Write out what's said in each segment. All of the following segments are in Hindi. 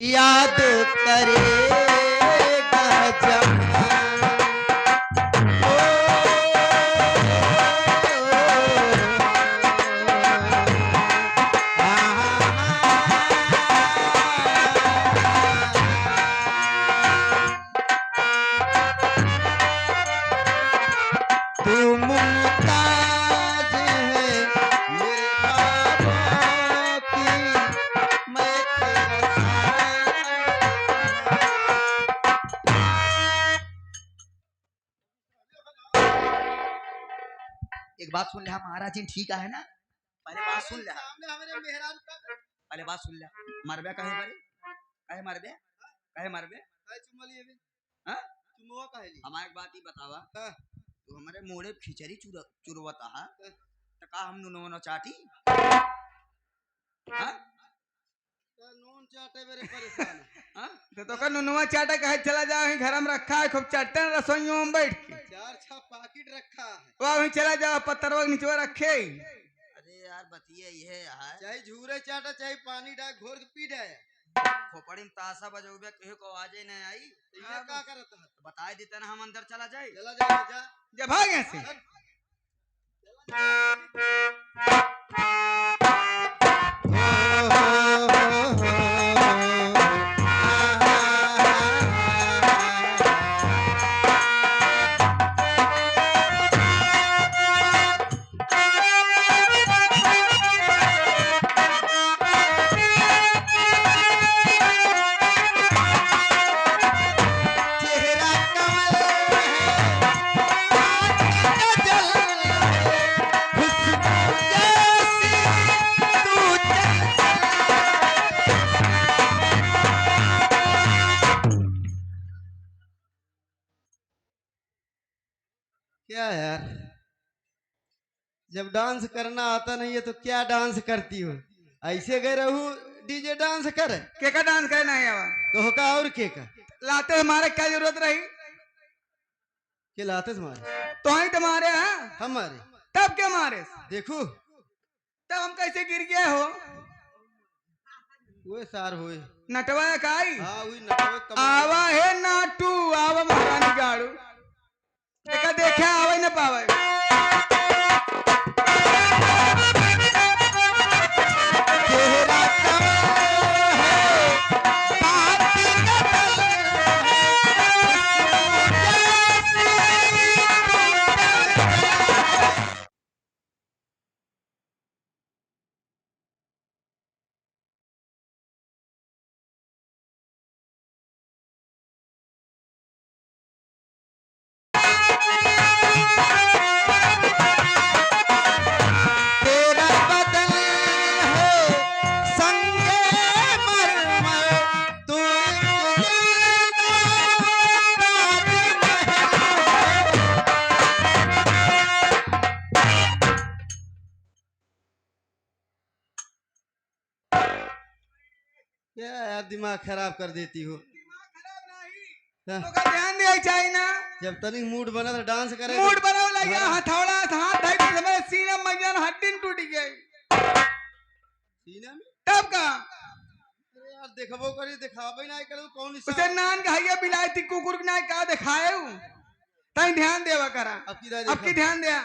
याद करेगा जहां तू मुमताज है मेरे ख्वाबों की मैं तेरा एक बात सुन ले महाराज जी ठीक है ना पहले बात सुन ले सामने हमारे मेहरान का पहले बात सुन ले मरबे कहे मरबे काहे चुमली अभी हां चुमवा काहे ली हमारे एक बात ही बतावा हां तू हमारे मोड़े खिचड़ी चुरवता है तो का हम नुनो चाटी हां नून चाटे मेरे परेशान हां तो का नुनुआ चाटा कहे चला जाओ ही घर में रखा है खूब चाटते हैं रसोइयों में बैठ के 4-6 पैकेट रखा है वहां चला जाओ पत्थरवा नीचे रखे अरे यार बतिए ये यार चाहे झूरे चाटा चाहे पानी डाल घोर के पी जाए खोपड़ी में ताशा बजोबे कहे को आवाज नहीं आई ये का करत है बता देते ना हम अंदर चला जाए जा जब भाग ऐसे क्या यार जब डांस करना आता नहीं है तो क्या डांस करती हो ऐसे गए रहू डीजे डांस कर के का डांस करना है तो का और के का लाते हमारे क्या जरूरत रही के लाते तुम्हारे तो ही तुम्हारे हैं हमारे तब क्या मारे देखो तब हम कैसे गिर गए हो वो सार हुए नटवा काई हाँ वही नटवा आवा है नाटू आवा महारानी गाड़ू देखा देखे आवे न पावे क्या यार दिमाग खराब कर देती हो दिमाग खराब नहीं तो का ध्यान दिया चाहिए ना जब तनिक मूड बना तो डांस करे मूड बनाओ लगा हथौड़ा हाथ धर के समय सीना मजन हड्डी टूट गई सीना में तब का अरे यार देखबो करी दिखाबे ना करू कौन उसे नान कहिए बिलायती कुकुर ना का दिखाए तई ध्यान देवा करा अब की ध्यान दे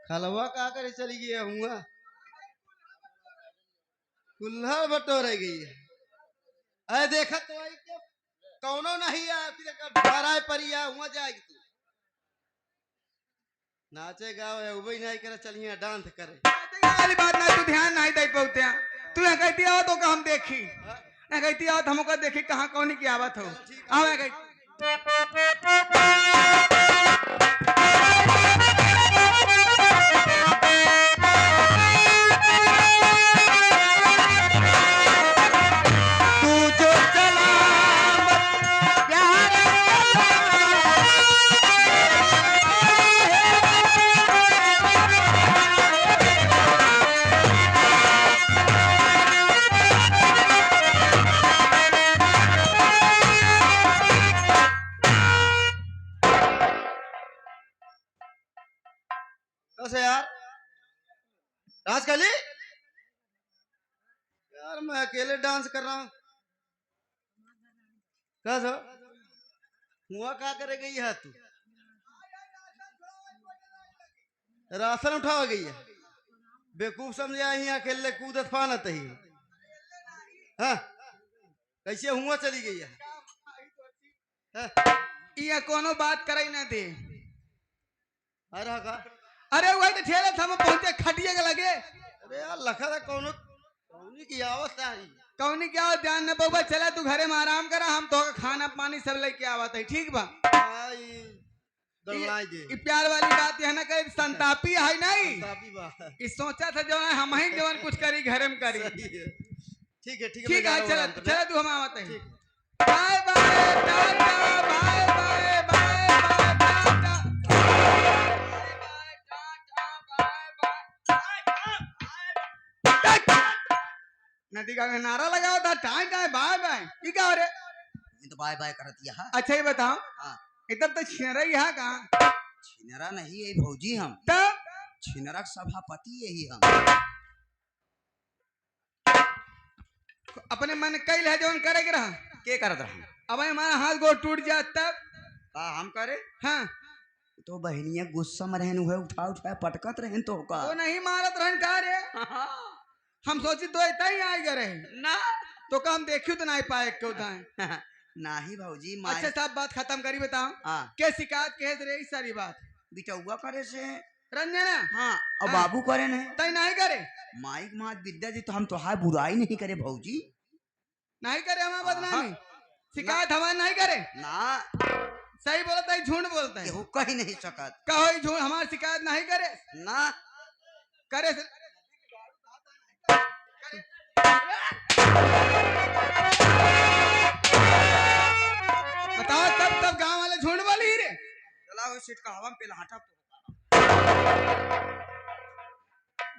खलवा का करे चली गई हुआ कुल्हा बटोरे गई है अरे देखा तो कौनो नहीं है परिया हुआ जाएगी तू नाचे गावे उबई नहीं करे चलिए डांस करे वाली बात ना तू ध्यान नहीं दे पौते तू यहाँ कहती आओ तो हम देखी ना कहती आओ तो हमको देखी कहाँ कौन की आवत हो आओ कहती तू जो से यार। राजकली यार मैं अकेले डांस कर रहा हूँ। क्या हुआ क्या करे गई है तू? राशन उठावा गई है? बेवकूफ समझे आई अकेले कूदत फानत ही। हाँ कैसे हुआ चली गई है? ये कोनो बात करे ना दे। अरे का अरे वही तो ठेला था, हम पहुंचे खटिए के लगे। अरे यार लखा था कौन कौनी की आवत है? कौनी क्या हो, ध्यान न बउबा, चला तू घरे में आराम करा, हम तो खाना पानी सब लेके आवत है, ठीक बा? ये प्यार वाली बात है ना, कहीं संतापी है नहीं। इस सोचा था जो हम ही जवन कुछ करी घरे में करी। ठीक है ठीक है, चला चला तू हम आवत है। Bye bye tata, bye bye bye tata. नदी का नारा लगाओ था, टाइम टाइम बाय बाय, ये क्या हो रे? तो बाय बाय करती है। अच्छा ये बताओ, इधर तो छिनरा यहाँ कहाँ? छिनरा नहीं है भौजी, हम तो छिनरा सभापति यही हम। अपने मन कई है जवन करे रहा के करत रहा? अब हमारा हाथ गोड़ टूट जात तब का हम करे? हाँ तो बहनिया गुस्सा में रहन हुए, उठा उठा पटकत रहन तो का वो नहीं मारत रहन का रे? हम सोची तो इतना ही आई गए ना, तो का हम देखियो तो नहीं पाए क्यों दाए। नहीं भौजी। अच्छा सब बात खत्म करी, बताओ क्या शिकायत कहे रे? सारी बात बिटौआ करे से रंजना। हाँ और बाबू करे नहीं तय नहीं करे। माइक मात विद्या जी तो हम तो हाय बुराई नहीं करे भौजी, नहीं करे हमारा बदनामी, शिकायत हमारे नहीं करे ना। सही बोलता है झूठ बोलता है? कह नहीं सकत। कहो झूठ, हमारी शिकायत नहीं करे ना करे बताओ, सब गांव वाले झूठ बोली रे। चला वो सीट का हवा में पेला हटा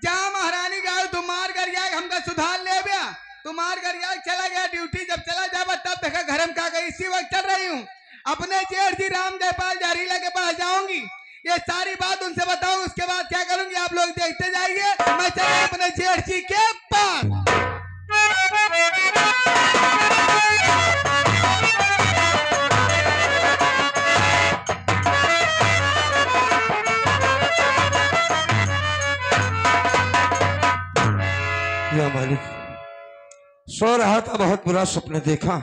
जा महारानी गाय तुम मार कर गया, हमका सुधार ले गया, तुम मार कर गया, चला गया ड्यूटी, जब चला जावा तब देखा घर में का गई। इसी वक्त चल रही हूँ अपने जेठ जी राम जयपाल जहरीला के पास जाऊंगी, ये सारी बात उनसे बताऊं, उसके बाद क्या करूंगी आप लोग देखते जाइए। मैं चला अपने जेठ जी के पास। या मालिक, सो रहा था, बहुत बुरा सपने देखा।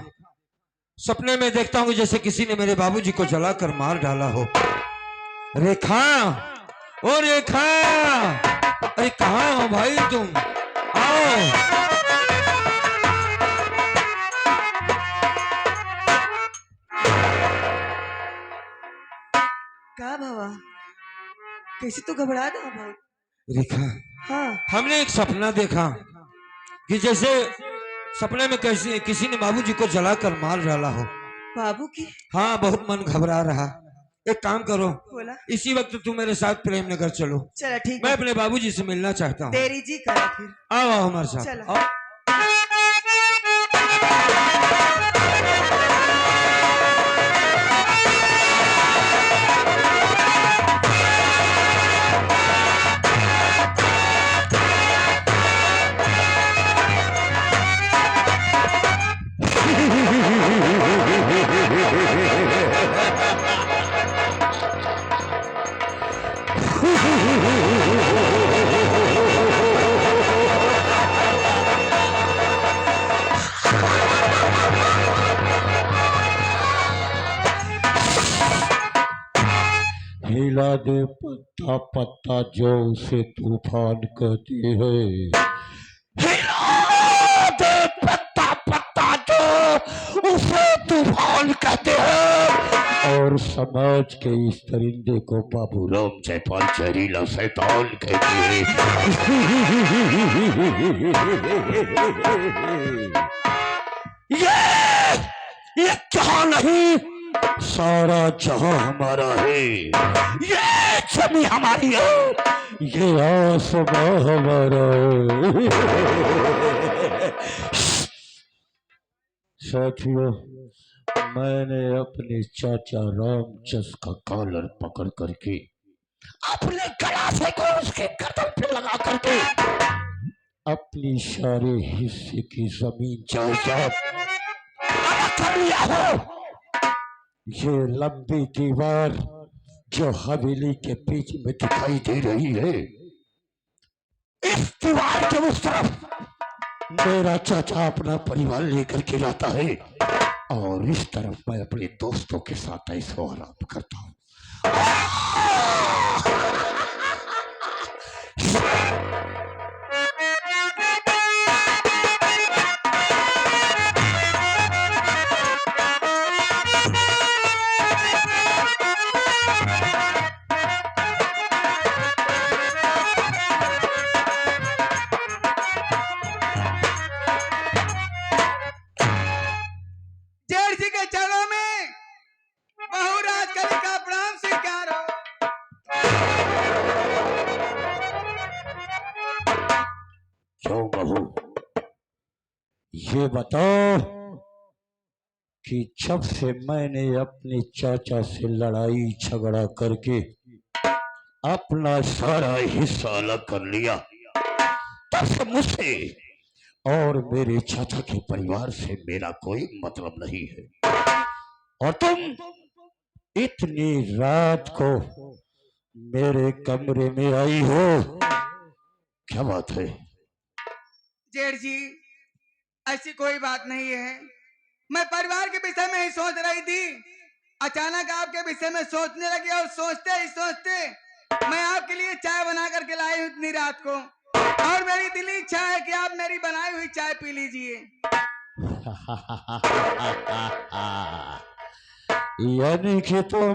सपने में देखता हूँ जैसे किसी ने मेरे बाबूजी को जलाकर मार डाला हो। रेखा, ओ रेखा, अरे कहाँ हो भाई तुम? आओ। क्या बाबा, कैसे तो घबरा रहा बहुत? रेखा, हाँ हमने एक सपना देखा कि जैसे सपने में कैसे किसी ने बाबूजी को जलाकर मार डाला हो। बाबू की? हाँ, बहुत मन घबरा रहा। एक काम करो, बोला? इसी वक्त तुम मेरे साथ प्रेम नगर चलो। चला ठीक, मैं अपने बाबूजी से मिलना चाहता हूँ। तेरी जी करा फिर। आओ आओ हमारे साथ। चलो। आओ। हिला दे पत्ता पत्ता जो उसे तूफान कहती है। हिला दे पत्ता पत्ता जो उसे तूफान कहते हैं। और समाज के इस परिंदे को बाबू राम जयपाल जहरीला शैतान कहती है। ये जहां नहीं, सारा जहां हमारा है। ये जमीन हमारी है, ये आसमां हमारा है। साथियों, मैंने अपने चाचा रामचंद्र का कॉलर पकड़ करके अपने गला से को उसके गर्दन पे लगा करके अपनी सारे हिस्से की जमीन जायदाद अलग कर लिया हो। ये लंबी दीवार जो हवेली के बीच में दिखाई दे रही है, इस दीवार के उस तरफ मेरा चाचा अपना परिवार लेकर के रहता है और इस तरफ मैं अपने दोस्तों के साथ ऐसा आराम करता हूँ। जेठ जी के चरणों में बहू राजकली का प्रणाम स्वीकार हो। क्यों बहू, ये बताओ कि जब से मैंने अपने चाचा से लड़ाई झगड़ा करके अपना सारा हिस्सा अलग कर लिया, तब से मुझसे और मेरे चाचा के परिवार से मेरा कोई मतलब नहीं है। और तुम इतनी रात को मेरे कमरे में आई हो, क्या बात है? जेठ जी, ऐसी कोई बात नहीं है। मैं परिवार के विषय में ही सोच रही थी, अचानक आपके विषय में सोचने लगी और सोचते ही सोचते मैं आपके लिए चाय बना करके लाई हूँ इतनी रात को, और मेरी दिली इच्छा है कि आप मेरी बनाई हुई चाय पी लीजिए। यानी कि तुम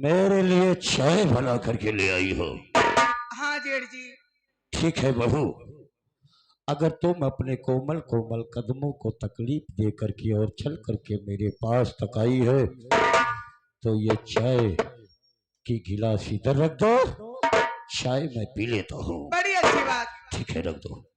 मेरे लिए चाय बना करके ले आई हो? हाँ जेठ जी। ठीक है बहू, अगर तुम अपने कोमल कोमल कदमों को तकलीफ दे करके और चल करके मेरे पास तक आई है, तो ये चाय की गिलास इधर रख दो, चाय मैं पी लेता हूँ। बड़ी अच्छी बात। ठीक है, रख दो।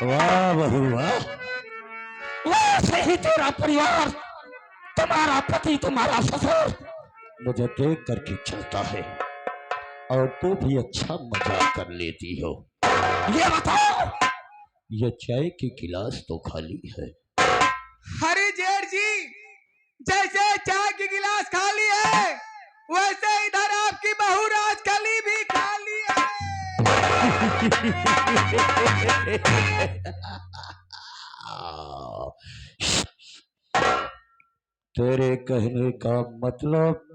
वाह बहू वाह, वैसे ही तेरा परिवार, तुम्हारा पति, तुम्हारा ससुर मुझे देख करके चलता है और तू भी अच्छा मजाक कर लेती हो। ये बताओ, ये चाय की गिलास तो खाली है। अरे जेठ जी, जैसे चाय की गिलास खाली है, वैसे इधर आपकी बहू राजकली भी खाली है। तेरे कहने का मतलब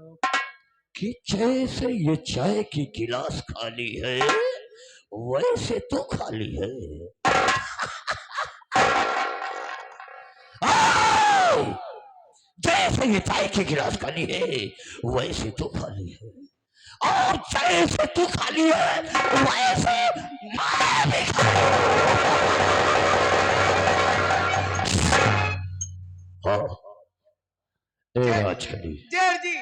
कि जैसे ये चाय की गिलास खाली है, वैसे तो खाली है। जैसे ये चाय की गिलास खाली है, वैसे तो खाली है, और जैसे तू खाली है, वैसे मैं भी खाली हूं। राजकली, जेठ जी,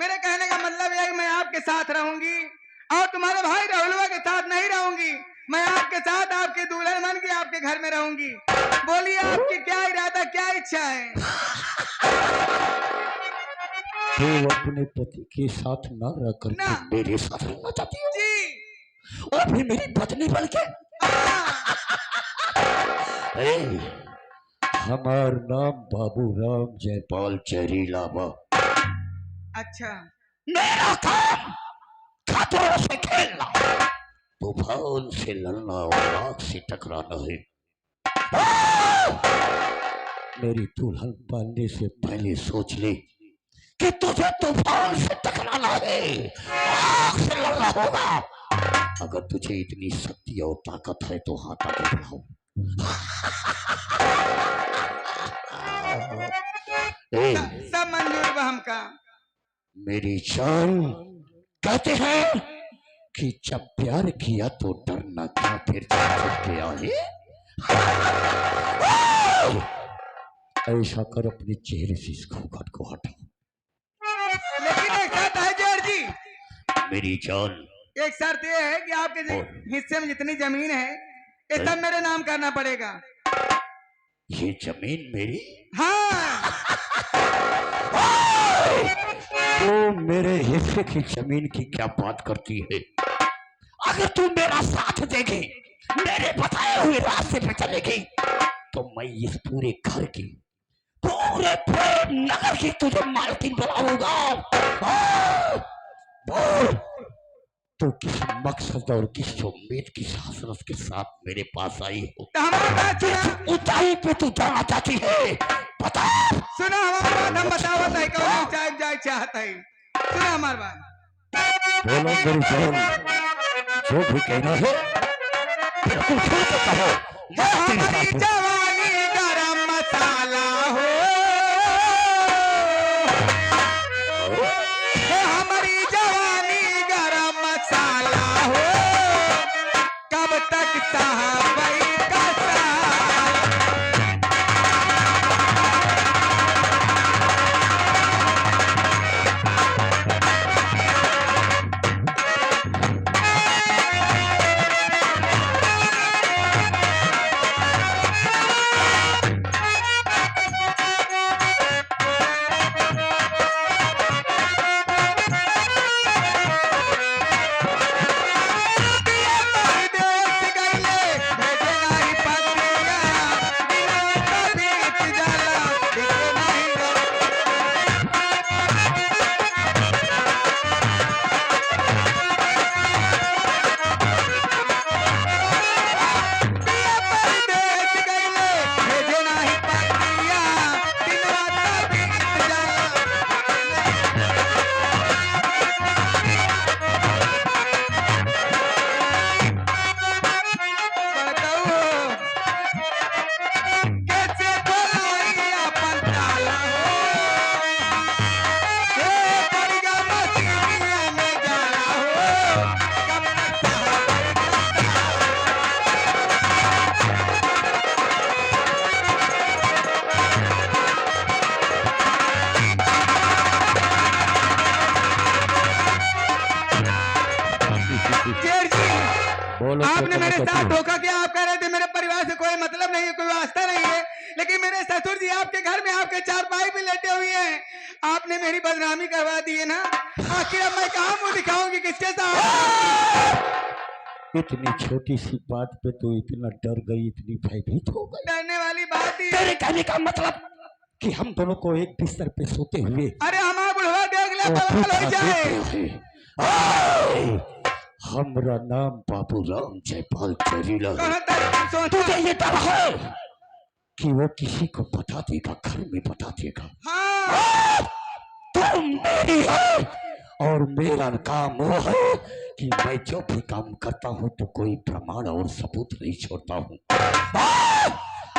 मेरे कहने का मतलब यह है कि मैं आपके साथ रहूंगी और तुम्हारे भाई राहुलवा के साथ नहीं रहूंगी। मैं आपके साथ, आपके दुल्हन बन के आपके घर में रहूंगी। बोलिए, आपकी क्या इरादा, क्या इच्छा है? तू अपने पति के साथ न रहकर मेरे साथ रहना चाहती हो? जी। और भी मेरी पत्नी बन के? हमार नाम बाबू राम जयपाल चरीलावा। अच्छा। मेरा काम खतरों से खेलना, तूफान से लड़ना और आग से टकराना है। मेरी दुल्हन बनने से पहले सोच ले कि तुझे तूफान से टकराना है, आग से लड़ना होगा। अगर तुझे इतनी शक्ति और ताकत है तो हाथ आगे बढ़ाओ। सब मंजूर बा हमका। मेरी जान, कहते हैं कि जब प्यार किया तो डरना क्या, फिर छुप के आए। ऐसा कर, अपने चेहरे से इस घूंघट को हटा। लेकिन एक शर्त है जहर जी, मेरी जान, एक शर्त ये है कि आपके हिस्से में जितनी जमीन है ये सब मेरे नाम करना पड़ेगा। ये जमीन मेरी? हाँ। तो मेरे हिस्से की जमीन की क्या बात करती है? अगर तू मेरा साथ देगी, मेरे बताए हुए रास्ते पे चलेगी, तो मैं इस पूरे घर की, पूरे नगर की तुझे मालकिन बनाऊंगा। बोल, तो किस मकसद और किस उम्मीद की हसरत के साथ मेरे पास आई हो? किस ऊंचाई पे तू जाना चाहती है? बता। सुना हमारी बात, हम बतावत है कौन ऊंचाई जाए चाहता है। सुना हमारी बात। बोलो मेरी जान, जो भी कहना है बिल्कुल खुल के कहो। हमारी जवानी गरम मसाला हो, हमारी जवानी गरम मसाला हो, कब तक साहबई का साल। आपने मेरे साथ धोखा किया। आप कह रहे थे मेरे परिवार से कोई मतलब नहीं है, कोई वास्ता नहीं है, लेकिन मेरे ससुर जी आपके घर में आपके चारपाई पे लेटे हुए हैं। आपने मेरी बदनामी करवा दी है ना। आखिर अब मैं कहाँ मुंह दिखाऊंगी, किसके साथ? इतनी छोटी सी बात पे तो इतना डर गई, इतनी भयभीत हो गई। डरने वाली बात ही। तेरे कहने का मतलब कि हम दोनों को एक बिस्तर पे सोते हुए, अरे हमारा बुढ़वा देख ले बवाल हो जाए। हमरा नाम बाबूराम जयपाल चरीला है। कहाँ तुझे ये डर है कि वो किसी को बता देगा, घर में बता देगा? हाँ। तो मेरी है और मेरा काम वो है कि मैं जो भी काम करता हूँ तो कोई प्रमाण और सबूत नहीं छोड़ता हूँ।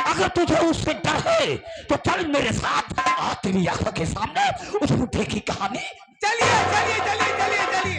अगर तुझे उससे डर है तो चल मेरे साथ, आ तेरी आंखों के सामने उस बुढ़े की कहानी। चलिए चलिए चलिए चलिए चलिए।